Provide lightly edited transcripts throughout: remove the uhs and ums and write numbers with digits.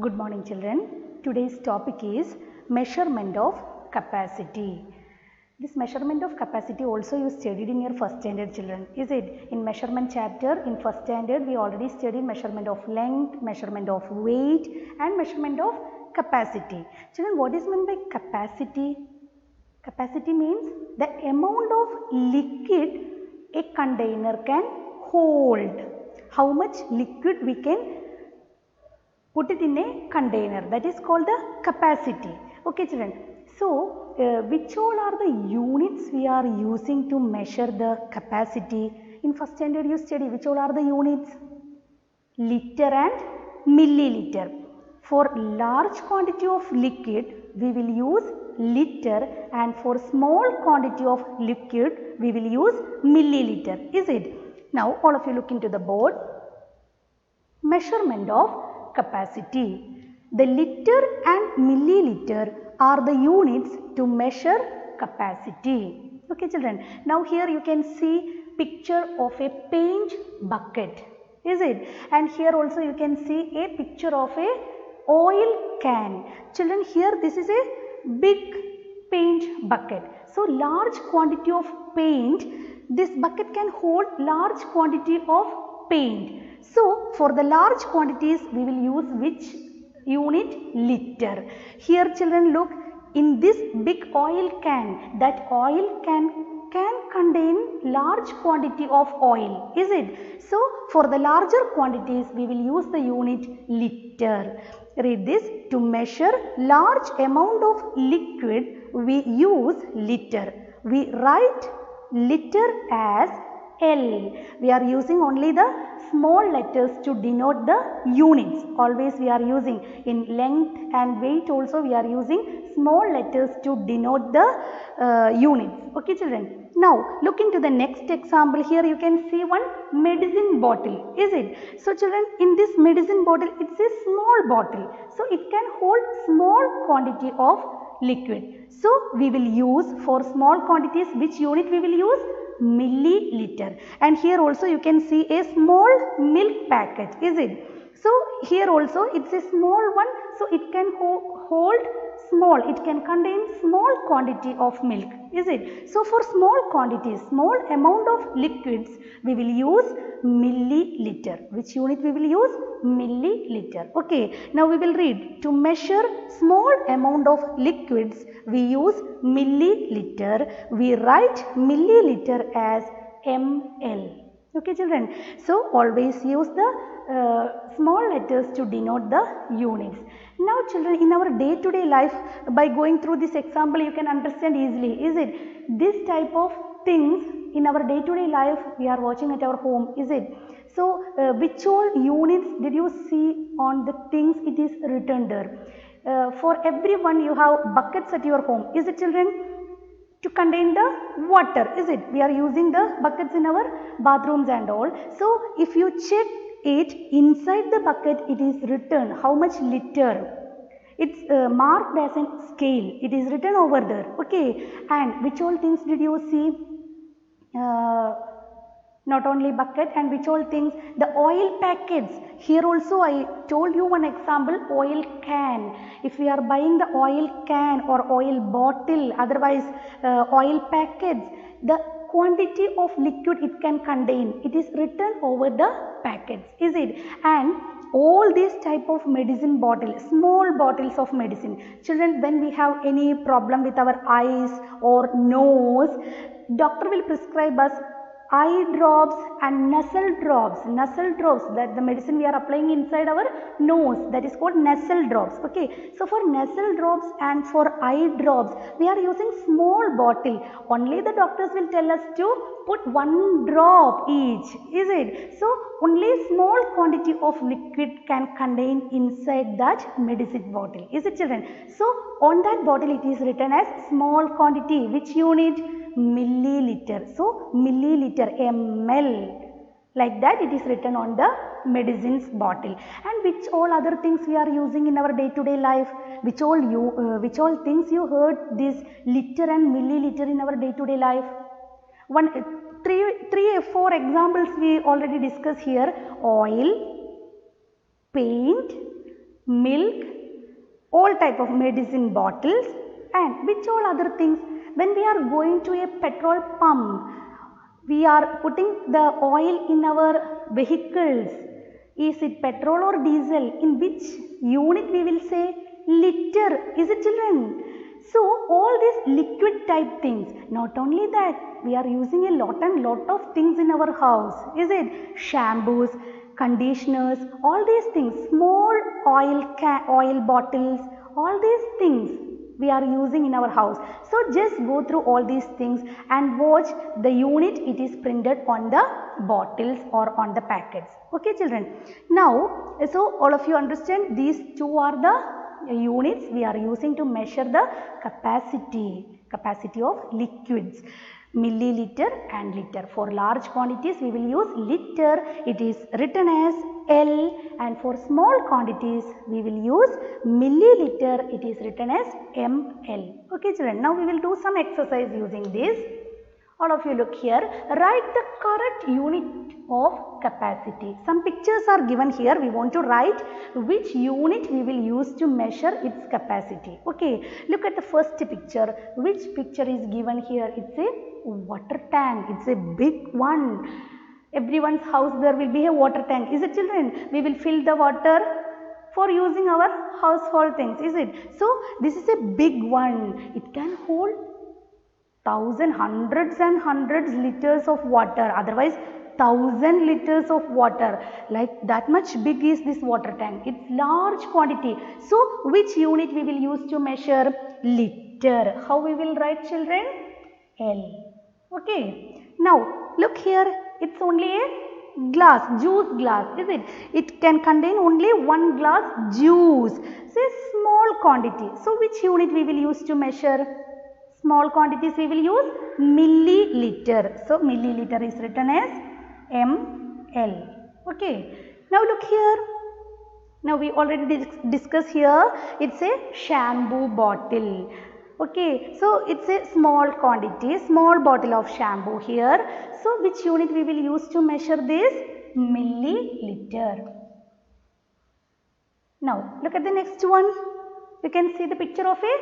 Good morning children. Today's topic is measurement of capacity. This measurement of capacity also you studied in your first standard children, is it? In measurement chapter in first standard we already studied measurement of length, measurement of weight and measurement of capacity. Children, what is meant by capacity? Capacity means the amount of liquid a container can hold. How much liquid we can put it in a container, that is called the capacity. Okay children, so which all are the units we are using to measure the capacity? In first standard you study which all are the units? Liter and milliliter. For large quantity of liquid we will use liter, and for small quantity of liquid we will use milliliter, is it? Now all of you look into the board. Measurement of capacity. The liter and milliliter are the units to measure capacity. Okay children, now here you can see picture of a paint bucket, is it? And here also you can see a picture of a oil can. Children, here this is a big paint bucket. So large quantity of paint, this bucket can hold large quantity of paint. So for the large quantities we will use which unit? Liter. Here children look, in this big oil can, that oil can contain large quantity of oil, is it? So for the larger quantities we will use the unit liter. Read this, to measure large amount of liquid we use liter. We write liter as L. We are using only the small letters to denote the units. Always we are using in length and weight also we are using small letters to denote the units. Okay children. Now look into the next example. Here you can see one medicine bottle, is it? So children, in this medicine bottle it's a small bottle. So it can hold small quantity of liquid. So we will use for small quantities which unit we will use? Milliliter. And here also you can see a small milk packet, is it? So here also it's a small one, so it can hold small, it can contain small quantity of milk, is it? So for small quantities, small amount of liquids we will use milliliter. Which unit we will use? Milliliter. Okay, now we will read, to measure small amount of liquids we use milliliter. We write milliliter as ml. Okay children, so always use the small letters to denote the units. Now children, in our day-to-day life, by going through this example you can understand easily, is it? This type of things in our day-to-day life we are watching at our home, is it? So which all units did you see on the things it is written there? For everyone you have buckets at your home, is it children? To contain the water, is it? We are using the buckets in our bathrooms and all. So if you check it, inside the bucket it is written how much liter. It's marked as a scale. It is written over there. Okay. And which all things did you see? Not only bucket, and which all things? The oil packets. Here also I told you one example, oil can. If we are buying the oil can or oil bottle, otherwise oil packets, the quantity of liquid it can contain, it is written over the packets, is it? And all these type of medicine bottles, small bottles of medicine. Children, when we have any problem with our eyes or nose, doctor will prescribe us eye drops and nasal drops. Nasal drops, that the medicine we are applying inside our nose, that is called nasal drops. Okay, so for nasal drops and for eye drops we are using small bottle. Only the doctors will tell us to put one drop each, is it? So only small quantity of liquid can contain inside that medicine bottle, is it children? So on that bottle it is written as small quantity. Which unit? Milliliter. So milliliter, ml. Like that it is written on the medicines bottle. And which all other things we are using in our day-to-day life? Which all things you heard this liter and milliliter in our day-to-day life? Three, 4 examples we already discussed here: oil, paint, milk, all type of medicine bottles, and which all other things. When we are going to a petrol pump, we are putting the oil in our vehicles. Is it petrol or diesel? In which unit we will say? Liter. Is it, children? So all these liquid type things. Not only that, we are using a lot of things in our house. Is it? Shampoos, conditioners, all these things. Small oil bottles, all these things we are using in our house. So just go through all these things and watch the unit it is printed on the bottles or on the packets. Okay, children. Now, so all of you understand these two are the units we are using to measure the capacity of liquids. Milliliter and liter. For large quantities we will use liter, it is written as L, and for small quantities we will use milliliter, it is written as ml. Okay, children, now we will do some exercise using this. All of you look here, write the correct unit of capacity. Some pictures are given here, we want to write which unit we will use to measure its capacity. Okay, look at the first picture. Which picture is given here? It's a water tank. It's a big one. Everyone's house there will be a water tank. Is it, children? We will fill the water for using our household things. Is it? So this is a big one. It can hold hundreds and hundreds liters of water. Otherwise 1000 liters of water. Like that much big is this water tank. It's large quantity. So which unit we will use to measure? Liter. How we will write, children? L. Okay. Now look here, it's only a glass, juice glass, is it? It can contain only one glass juice. Say small quantity. So which unit we will use to measure? Small quantities we will use milliliter. So milliliter is written as ml. Okay. Now look here. Now we already discussed here. It's a shampoo bottle. Okay, so it's a small quantity, small bottle of shampoo here. So which unit we will use to measure this? Milliliter. Now look at the next one. You can see the picture of a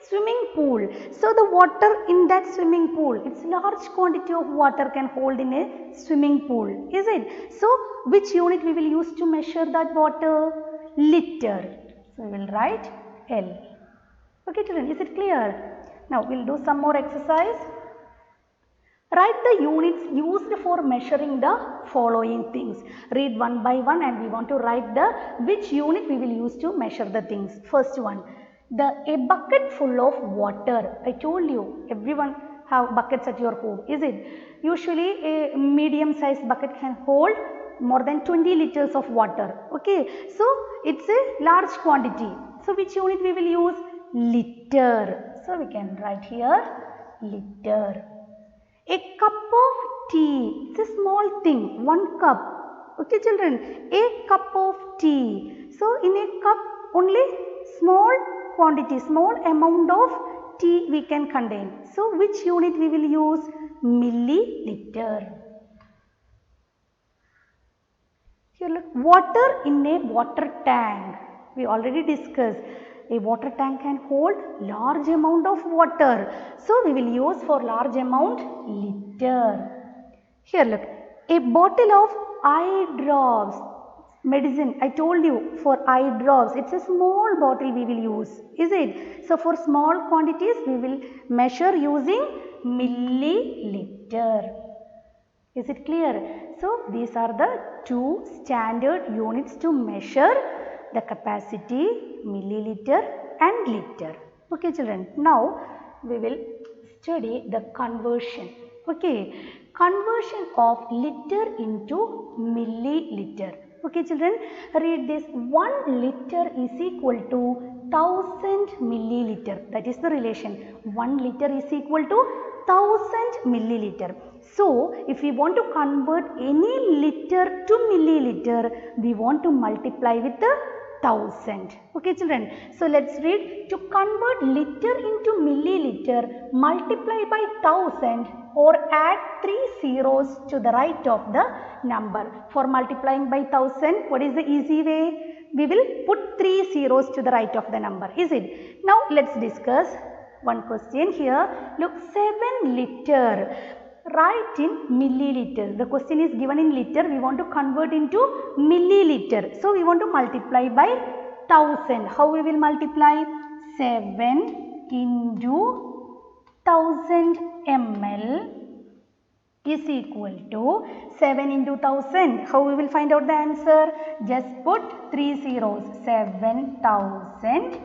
swimming pool. So the water in that swimming pool, it's large quantity of water can hold in a swimming pool. Is it? So which unit we will use to measure that water? Liter. So we will write L. Okay, children, is it clear? Now we will do some more exercise. Write the units used for measuring the following things. Read one by one and we want to write the which unit we will use to measure the things. First one, a bucket full of water. I told you everyone have buckets at your home, is it? Usually a medium sized bucket can hold more than 20 liters of water. Okay, so it's a large quantity. So which unit we will use? Liter. So we can write here liter. A cup of tea. It's a small thing, 1 cup. Okay, children, a cup of tea. So in a cup only small quantity, small amount of tea we can contain. So which unit we will use? Milliliter. Here look, water in a water tank. We already discussed. A water tank can hold large amount of water. So we will use for large amount liter. Here look, a bottle of eye drops. Medicine, I told you for eye drops, it's a small bottle we will use. Is it? So for small quantities we will measure using milliliter. Is it clear? So these are the two standard units to measure the capacity, milliliter and liter. Okay, children, now we will study the conversion. Okay, conversion of liter into milliliter. Okay, children, read this. 1 liter is equal to 1000 milliliter. That is the relation. 1 liter is equal to 1000 milliliter. So, if we want to convert any liter to milliliter, we want to multiply with the 1000. Okay, children. So, let's read. To convert liter into milliliter, multiply by 1000 or add 3 zeros to the right of the number. For multiplying by 1000, what is the easy way? we will put 3 zeros to the right of the number, is it? Now let's discuss one question here. Look, 7 liter. Write in milliliter. The question is given in liter. We want to convert into milliliter. So we want to multiply by 1000. How we will multiply? 7 into 1000 ml is equal to 7 into 1000. How we will find out the answer? Just put 3 zeros. 7000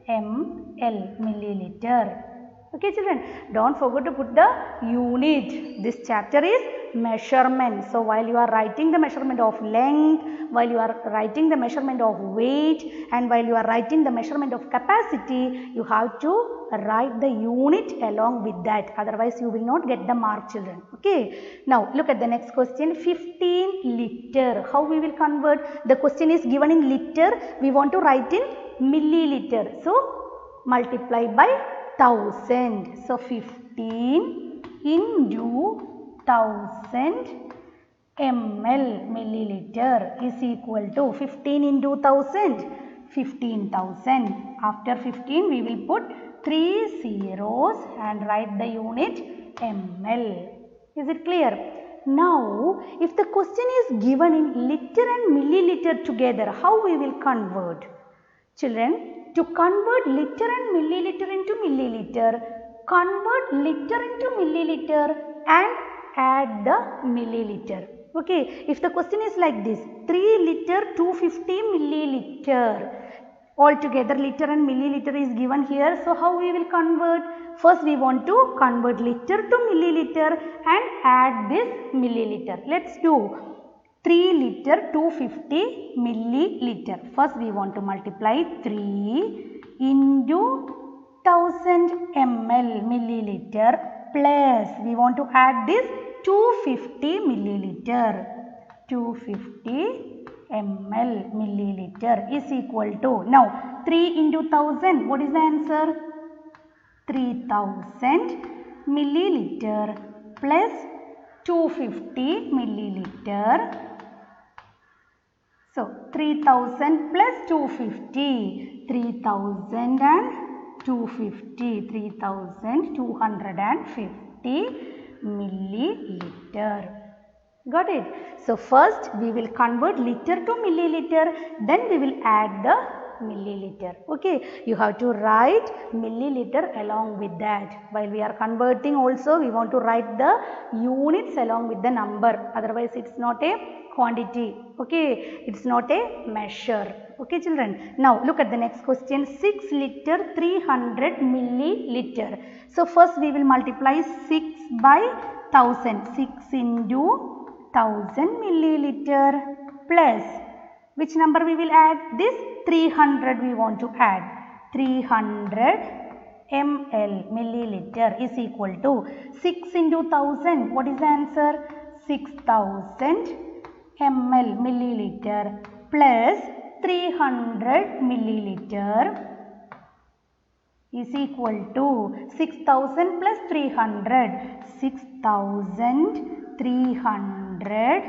ml, milliliter. Okay children, don't forget to put the unit. This chapter is measurement. So while you are writing the measurement of length, while you are writing the measurement of weight, and while you are writing the measurement of capacity, you have to write the unit along with that. Otherwise you will not get the mark, children. Okay. Now look at the next question. 15 liter. How we will convert? The question is given in liter. We want to write in milliliter. So multiply by 1000. So 15 into 1000 ml, milliliter, is equal to 15 into 1000, 15,000. After 15 we will put 3 zeros and write the unit ml. Is it clear? Now if the question is given in liter and milliliter together, how we will convert? Children, to convert liter and milliliter into milliliter, convert liter into milliliter and add the milliliter. Okay, if the question is like this, 3 liter 250 milliliter, altogether liter and milliliter is given here. So how we will convert? First we want to convert liter to milliliter and add this milliliter. Let's do 3 liter 250 milliliter. First we want to multiply 3 into 1000 ml, milliliter, plus we want to add this 250 milliliter. 250 ml, milliliter, is equal to, now 3 into 1000, what is the answer? 3000 milliliter plus 250 milliliter. So 3000 plus 250, 3000 and 250, 3250 milliliter. Got it? So first we will convert liter to milliliter, then we will add the milliliter. Okay, you have to write milliliter along with that. While we are converting also, we want to write the units along with the number. Otherwise it's not a quantity. Okay, it's not a measure. Okay children, now look at the next question. 6 liter 300 milliliter. So first we will multiply 6 by 1000. 6 into 1000 milliliter plus, which number we will add? This 300 we want to add. 300 ml, milliliter, is equal to 6 into 1000. What is the answer? 6000 ml, milliliter, plus 300 milliliter is equal to 6000 plus 300. 6300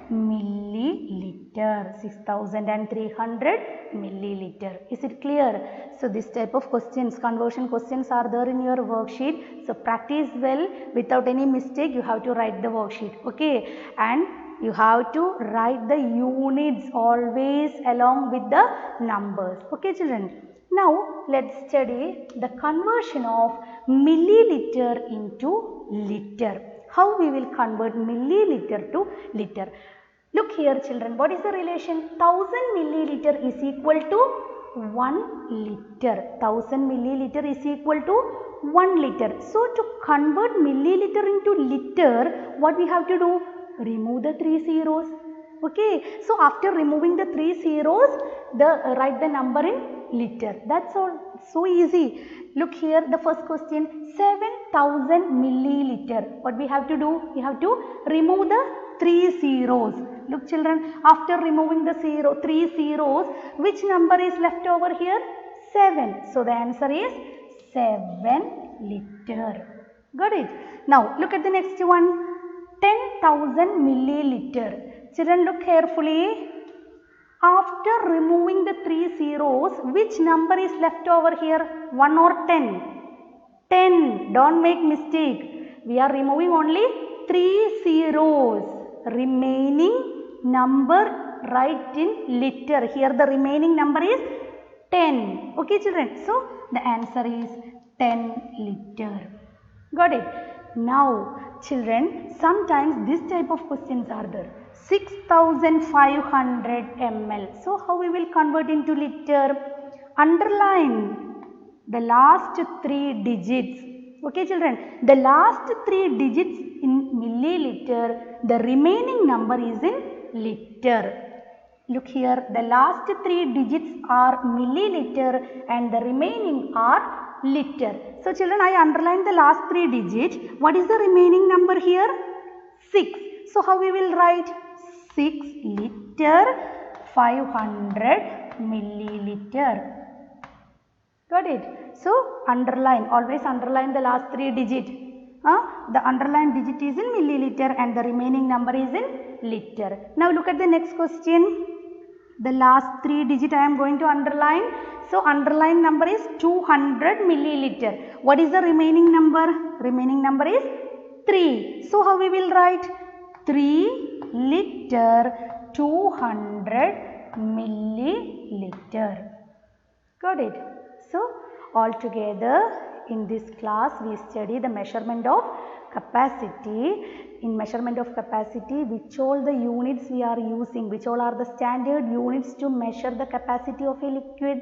milliliter. 6300 milliliter. Is it clear? So this type of questions, conversion questions, are there in your worksheet. So practice well. Without any mistake you have to write the worksheet. Okay, and you have to write the units always along with the numbers. Okay children. Now let's study the conversion of milliliter into liter. How we will convert milliliter to liter. Look here children, what is the relation? 1000 milliliter is equal to 1 liter. 1000 milliliter is equal to 1 liter. So to convert milliliter into liter, what we have to do? Remove the 3 zeros. Okay, so after removing the 3 zeros, write the number in liter. That's all. So easy. Look here, the first question, 7000 milliliter. What we have to do? We have to remove the 3 zeros. Look children, after removing the 3 zeros, which number is left over here? 7. So the answer is 7 liter. Got it? Now look at the next one. 10,000 milliliter. Children, look carefully. After removing the 3 zeros, which number is left over here? 1 or 10? 10. Don't make mistake. We are removing only 3 zeros. Remaining number write in liter. Here the remaining number is 10. Okay children. So the answer is 10 liter. Got it? Now children, sometimes this type of questions are there. 6500 ml. So how we will convert into liter? Underline the last 3 digits. Okay children, the last 3 digits in milliliter, the remaining number is in liter. Look here, the last 3 digits are milliliter and the remaining are liter. So children, I underline the last 3 digits. What is the remaining number here? 6. So how we will write? 6 liter 500 milliliter. Got it? So underline, always underline the last 3 digits. The underlined digit is in milliliter and the remaining number is in liter. Now look at the next question. The last 3 digit I am going to underline. So underline number is 200 milliliter. What is the remaining number? Remaining number is 3. So how we will write? 3 liter 200 milliliter. Got it? So altogether in this class we study the measurement of capacity. In measurement of capacity, which all the units we are using, which all are the standard units to measure the capacity of a liquid?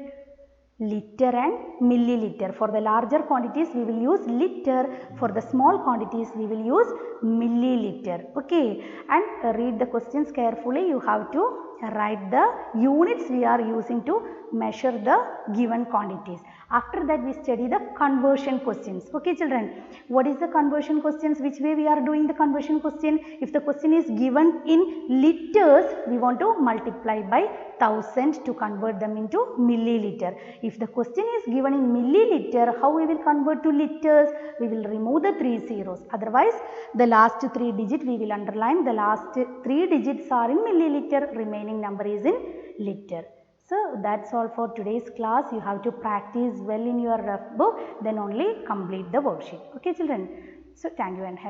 Liter and milliliter. For the larger quantities we will use liter, for the small quantities we will use milliliter. Okay, and read the questions carefully. You have to write the units we are using to measure the given quantities. After that we study the conversion questions. Okay children, what is the conversion questions? Which way we are doing the conversion question? If the question is given in liters, we want to multiply by 1000 to convert them into milliliter. If the question is given in milliliter, how we will convert to liters? We will remove the 3 zeros. Otherwise, the last 3 digits we will underline. The last 3 digits are in milliliter, remaining number is in liter. So that's all for today's class. You have to practice well in your rough book, then only complete the worksheet. Okay children. So thank you and have